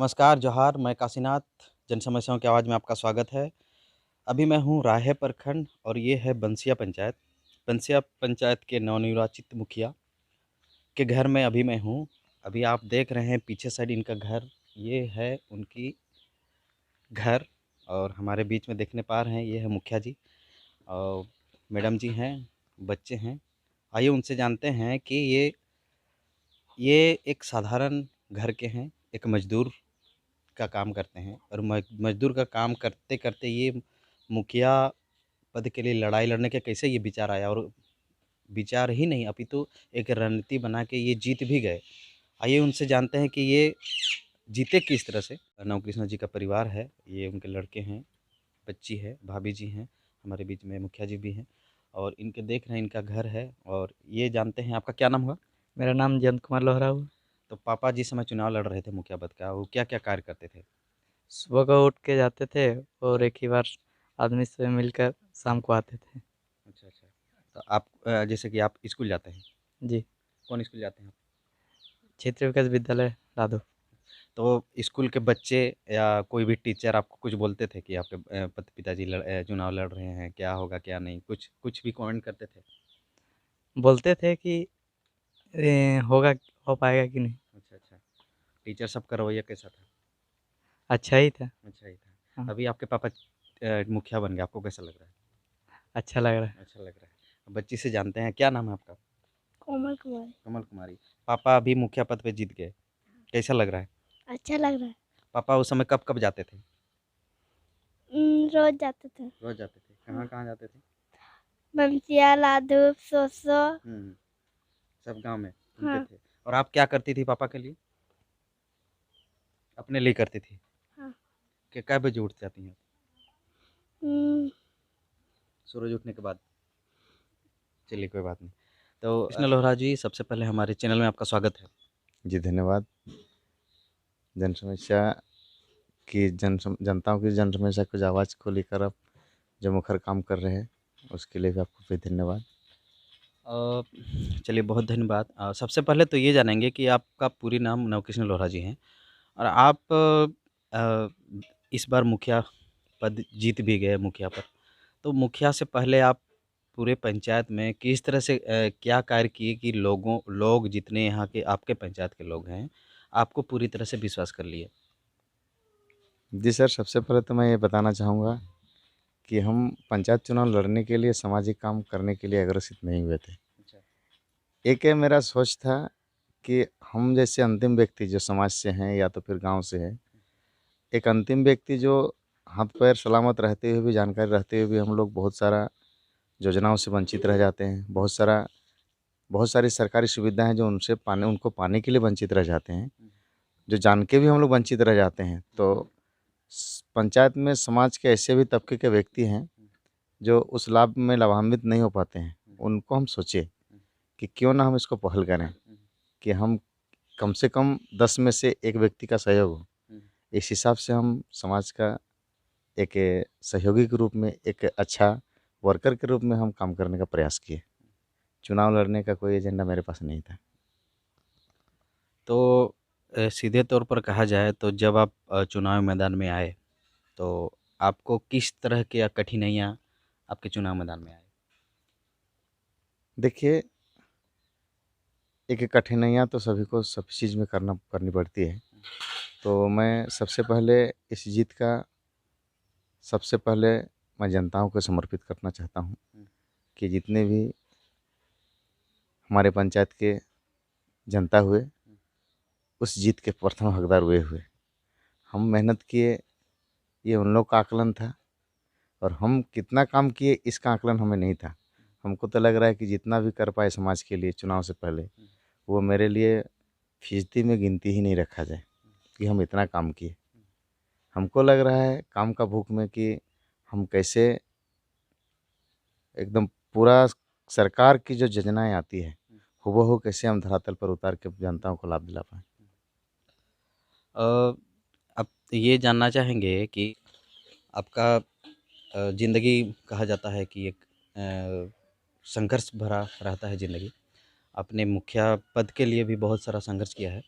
नमस्कार, जोहार, मैं काशीनाथ, जन समस्याओं की आवाज़ में आपका स्वागत है। अभी मैं हूँ राहे प्रखंड और ये है बंसिया पंचायत। बंसिया पंचायत के नवनिर्वाचित मुखिया के घर में अभी मैं हूँ। अभी आप देख रहे हैं पीछे साइड इनका घर, ये है उनकी घर और हमारे बीच में देखने पा रहे हैं ये है मुखिया जी और मैडम जी हैं, बच्चे हैं। आइए उनसे जानते हैं कि ये एक साधारण घर के हैं, एक मज़दूर का काम करते हैं और मज़दूर का काम करते-करते ये मुखिया पद के लिए लड़ाई लड़ने का कैसे ये विचार आया और विचार ही नहीं अपितु एक रणनीति बना के ये जीत भी गए। आइए उनसे जानते हैं कि ये जीते किस तरह से। नवकृष्ण जी का परिवार है, ये उनके लड़के हैं, बच्ची है, भाभी जी हैं, हमारे बीच में मुखिया जी भी हैं और इनके देख रहे हैं इनका घर है और ये जानते हैं आपका क्या नाम हुआ? मेरा नाम जयंत कुमार लोहरा हुआ। तो पापा जिस समय चुनाव लड़ रहे थे मुखिया पद का, वो क्या-क्या कार्य करते थे? सुबह को उठ के जाते थे और एक ही बार आदमी से मिलकर शाम को आते थे। अच्छा, अच्छा। तो आप जैसे कि आप स्कूल जाते हैं, जी, कौन स्कूल जाते हैं आप? क्षेत्रीय विकास विद्यालय राधो। तो स्कूल के बच्चे या कोई भी टीचर आपको कुछ बोलते थे कि आपके पिताजी चुनाव लड़ रहे हैं, क्या होगा, क्या नहीं? कुछ कुछ भी कमेंट करते थे? बोलते थे कि होगा, हो पाएगा कि नहीं। अच्छा, अच्छा। टीचर सब का रवैया कैसा था? अच्छा ही था। अच्छा ही था। हाँ, अभी आपके पापा मुखिया बन गए, आपको कैसा लग रहा है? अच्छा लग रहा है। अच्छा लग रहा है। बच्ची से जानते हैं, क्या नाम है आपका? कोमल कुमारी। कमल कुमारी। पापा अभी मुखिया पद पे जीत गए, कैसा लग रहा है? अच्छा लग रहा है। पापा उस समय कब-कब जाते थे? रोज जाते थे। रोज़ जाते थे। हाँ। कहाँ-कहाँ जाते थे? बमसिया लाधू सोसो। हुँ, सब गाँव में घूमते हाँ। थे। और आप क्या करती थी पापा के लिए? अपने लिए करती थी। हाँ। कि कै बजे उठ जाती हैं? हम्म, सूरज उठने के बाद? चलिए कोई बात नहीं। तो कृष्ण लोहरा जी सबसे पहले हमारे चैनल में आपका स्वागत है। जी धन्यवाद। जन समस्या की जनताओं की जन समस्या कुछ आवाज़ को लेकर आप जो मुखर काम कर रहे हैं उसके लिए भी आपको भी धन्यवाद। अ, चलिए बहुत धन्यवाद। सबसे पहले तो ये जानेंगे कि आपका पूरी नाम नवकृष्ण लोहरा जी हैं और आप अ, इस बार मुखिया पद जीत भी गए मुखिया पद। तो मुखिया से पहले आप पूरे पंचायत में किस तरह से क्या कार्य किए कि लोग जितने यहाँ के आपके पंचायत के लोग हैं, आपको पूरी तरह से विश्वास कर लिए? जी सर, सबसे पहले तो मैं ये बताना चाहूँगा कि हम पंचायत चुनाव लड़ने के लिए सामाजिक काम करने के लिए अग्रसित नहीं हुए थे। अच्छा। एक ये मेरा सोच था कि हम जैसे अंतिम व्यक्ति जो समाज से हैं या तो फिर गाँव से है, एक अंतिम व्यक्ति जो हाथ-पैर सलामत रहते हुए भी, जानकारी रहते हुए भी हम लोग बहुत सारा योजनाओं से वंचित रह जाते हैं। बहुत सारी सरकारी सुविधाएँ जो उनको पाने के लिए वंचित रह जाते हैं, हुँ, जो जान के भी हम लोग वंचित रह जाते हैं। तो पंचायत में समाज के ऐसे भी तबके के व्यक्ति हैं हुँ, जो उस लाभ में लाभान्वित नहीं हो पाते हैं। हुँ, उनको हम सोचे हुँ, कि क्यों ना हम इसको पहल करें हुँ, कि हम कम से कम 10 में से 1 व्यक्ति का सहयोग हो। हुँ। इस हिसाब से हम समाज का एक सहयोगी के रूप में, एक अच्छा वर्कर के रूप में हम काम करने का प्रयास किए। चुनाव लड़ने का कोई एजेंडा मेरे पास नहीं था। तो सीधे तौर पर कहा जाए तो जब आप चुनाव मैदान में आए, तो आपको किस तरह की कठिनाइयाँ आपके चुनाव मैदान में आए? देखिए, एक कठिनाइयाँ तो सभी को सब चीज़ में करनी पड़ती है। तो मैं सबसे पहले मैं जनताओं को समर्पित करना चाहता हूँ हुँ, कि जितने भी हमारे पंचायत के जनता हुए, हुँ, उस जीत के प्रथम हकदार वे हुए। हम मेहनत किए, ये उन लोग का आकलन था और हम कितना काम किए इसका आकलन हमें नहीं था। हमको तो लग रहा है कि जितना भी कर पाए समाज के लिए चुनाव से पहले, हुँ, वो मेरे लिए फ़ीसदी में गिनती ही नहीं रखा जाए कि हम इतना काम किए। हमको लग रहा है काम का भूख में कि हम कैसे एकदम पूरा सरकार की जो योजनाएँ आती है, हुँ, हूबहू कैसे हम धरातल पर उतार के जनताओं को लाभ दिला पाएँ। अ, आप ये जानना चाहेंगे कि आपका ज़िंदगी कहा जाता है कि एक संघर्ष भरा रहता है ज़िंदगी। आपने मुखिया पद के लिए भी बहुत सारा संघर्ष किया है।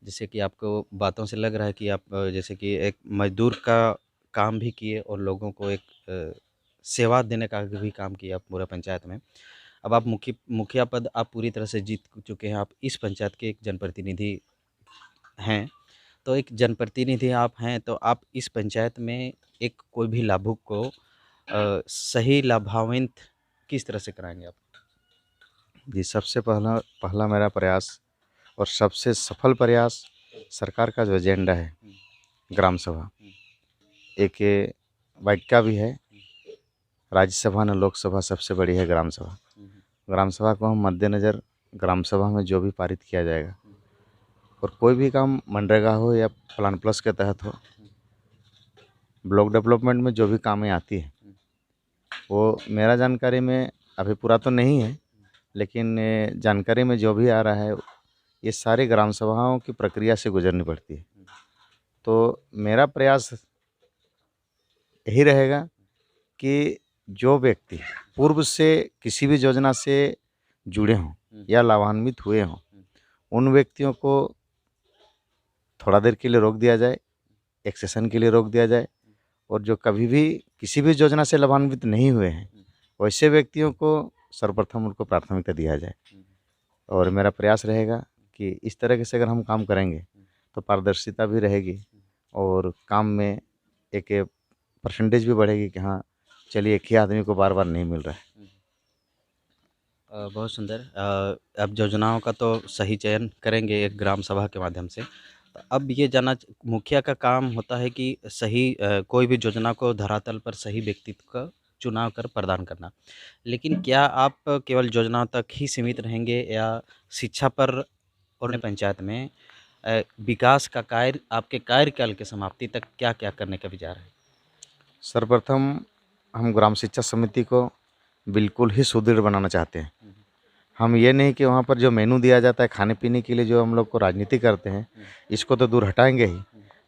जैसे कि आपको बातों से लग रहा है कि आप जैसे कि एक मज़दूर का काम भी किए और लोगों को एक सेवा देने का भी काम किया पूरा पंचायत में। अब आप मुखिया पद आप पूरी तरह से जीत चुके हैं, आप इस पंचायत के एक जनप्रतिनिधि हैं। तो एक जनप्रतिनिधि आप हैं, तो आप इस पंचायत में एक कोई भी लाभुक को सही लाभान्वित किस तरह से कराएँगे आप? जी, सबसे पहला पहला मेरा प्रयास और सबसे सफल प्रयास सरकार का जो एजेंडा है ग्राम सभा, एक ये वाक्या भी है, राज्यसभा न लोकसभा सबसे बड़ी है ग्राम सभा। ग्राम सभा को हम मद्देनज़र ग्राम सभा में जो भी पारित किया जाएगा और कोई भी काम मनरेगा हो या प्लान प्लस के तहत हो, ब्लॉक डेवलपमेंट में जो भी कामें आती है वो मेरा जानकारी में अभी पूरा तो नहीं है, लेकिन जानकारी में जो भी आ रहा है ये सारी ग्राम सभाओं की प्रक्रिया से गुजरनी पड़ती है। तो मेरा प्रयास यही रहेगा कि जो व्यक्ति पूर्व से किसी भी योजना से जुड़े हों या लाभान्वित हुए हों, उन व्यक्तियों को थोड़ा देर के लिए रोक दिया जाए, एक सेशन के लिए रोक दिया जाए, और जो कभी भी किसी भी योजना से लाभान्वित नहीं हुए हैं वैसे व्यक्तियों को सर्वप्रथम उनको प्राथमिकता दिया जाए। और मेरा प्रयास रहेगा कि इस तरह से अगर हम काम करेंगे तो पारदर्शिता भी रहेगी और काम में एक परसेंटेज भी बढ़ेगी कि हाँ चलिए एक ही आदमी को बार बार नहीं मिल रहा है। बहुत सुंदर। अब योजनाओं का तो सही चयन करेंगे एक ग्राम सभा के माध्यम से। तो अब ये मुखिया का काम होता है कि सही कोई भी योजना को धरातल पर सही व्यक्तित्व का चुनाव कर प्रदान करना। लेकिन क्या आप केवल योजनाओं तक ही सीमित रहेंगे या शिक्षा पर और अपने पंचायत में विकास का कार्य आपके कार्यकाल की समाप्ति तक क्या-क्या करने का विचार है? सर्वप्रथम हम ग्राम शिक्षा समिति को बिल्कुल ही सुदृढ़ बनाना चाहते हैं। हम ये नहीं कि वहाँ पर जो मेनू दिया जाता है खाने पीने के लिए जो हम लोग को राजनीति करते हैं, इसको तो दूर हटाएंगे ही,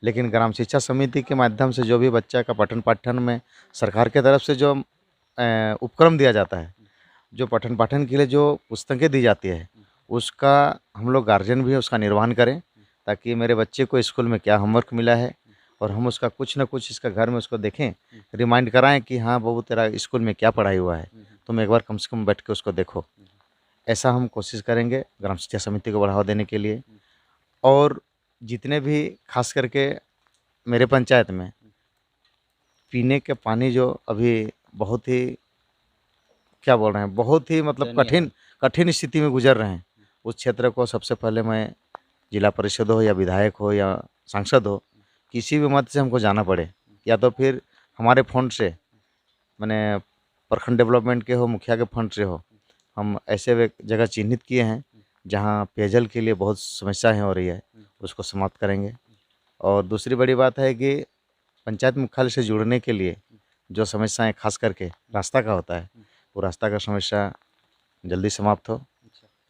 लेकिन ग्राम शिक्षा समिति के माध्यम से जो भी बच्चा का पठन पाठन में सरकार की तरफ से जो उपक्रम दिया जाता है, जो पठन पाठन के लिए जो पुस्तकें दी जाती है, उसका हम लोग गार्जियन भी उसका निर्वहन करें, ताकि मेरे बच्चे को स्कूल में क्या होमवर्क मिला है और हम उसका कुछ ना कुछ इसका घर में उसको देखें, रिमाइंड कराएं कि हाँ बबू तेरा स्कूल में क्या पढ़ाई हुआ है, तुम एक बार कम से कम बैठ के उसको देखो। ऐसा हम कोशिश करेंगे ग्राम शिक्षा समिति को बढ़ावा देने के लिए। और जितने भी खास करके मेरे पंचायत में पीने के पानी जो अभी बहुत ही क्या बोल रहे हैं, बहुत ही मतलब दयनीय है। कठिन स्थिति में गुजर रहे हैं, उस क्षेत्र को सबसे पहले मैं जिला परिषद हो या विधायक हो या सांसद हो, किसी भी मत से हमको जाना पड़े या तो फिर हमारे फंड से माने प्रखंड डेवलपमेंट के हो, मुखिया के फंड से हो, हम ऐसे जगह चिन्हित किए हैं जहाँ पेयजल के लिए बहुत समस्याएं हो रही है, उसको समाप्त करेंगे। और दूसरी बड़ी बात है कि पंचायत मुख्यालय से जुड़ने के लिए जो समस्याएं खास करके रास्ता का होता है, वो रास्ता का समस्या जल्दी समाप्त हो।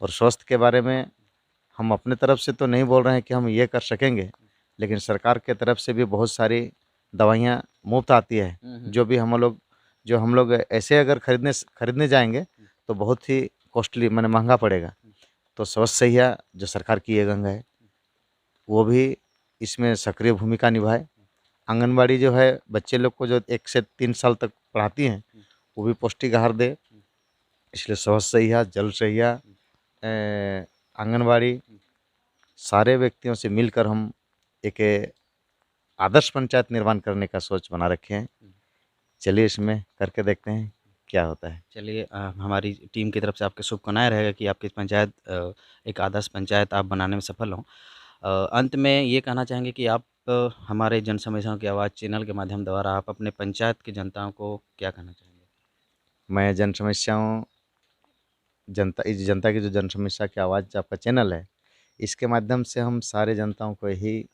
और स्वास्थ्य के बारे में हम अपने तरफ से तो नहीं बोल रहे हैं कि हम ये कर सकेंगे, लेकिन सरकार के तरफ से भी बहुत सारी दवाइयाँ मुफ्त आती है, जो हम लोग ऐसे अगर खरीदने जाएंगे तो बहुत ही कॉस्टली माने महंगा पड़ेगा। तो स्वास्थ्य सहिया जो सरकार की एक अंग है वो भी इसमें सक्रिय भूमिका निभाए। आंगनबाड़ी जो है बच्चे लोग को जो 1 से 3 साल तक पढ़ाती हैं, वो भी पौष्टिक आहार दे। इसलिए स्वास्थ्य सहिया, जल सहिया, आंगनबाड़ी सारे व्यक्तियों से मिलकर हम एक आदर्श पंचायत निर्माण करने का सोच बना रखे हैं। चलिए इसमें करके देखते हैं क्या होता है। चलिए हमारी टीम की तरफ से आपके शुभकामनाएँ रहेगा कि आपकी पंचायत एक आदर्श पंचायत आप बनाने में सफल हों। अंत में ये कहना चाहेंगे कि आप हमारे जन समस्याओं की आवाज़ चैनल के माध्यम द्वारा आप अपने पंचायत की जनताओं को क्या कहना चाहेंगे? मैं जन समस्याओं इस जनता की जो जन समस्या की आवाज़ आपका चैनल है, इसके माध्यम से हम सारे जनताओं को यही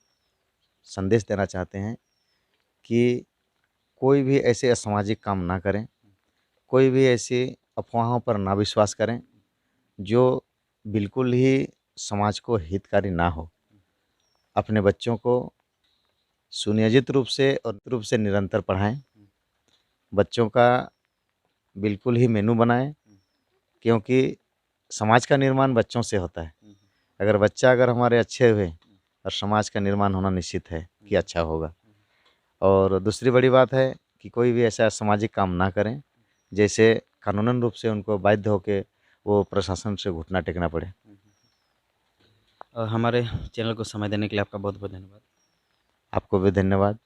संदेश देना चाहते हैं कि कोई भी ऐसे असामाजिक काम ना करें, कोई भी ऐसी अफवाहों पर ना विश्वास करें जो बिल्कुल ही समाज को हितकारी ना हो। अपने बच्चों को सुनियोजित रूप से निरंतर पढ़ाएं। बच्चों का बिल्कुल ही मेनू बनाएं, क्योंकि समाज का निर्माण बच्चों से होता है। अगर हमारे अच्छे हुए और समाज का निर्माण होना निश्चित है कि अच्छा होगा। और दूसरी बड़ी बात है कि कोई भी ऐसा सामाजिक काम ना करें जैसे कानूनन रूप से उनको बाध्य होके वो प्रशासन से घुटना टेकना पड़े। हमारे चैनल को समय देने के लिए आपका बहुत बहुत धन्यवाद। आपको भी धन्यवाद।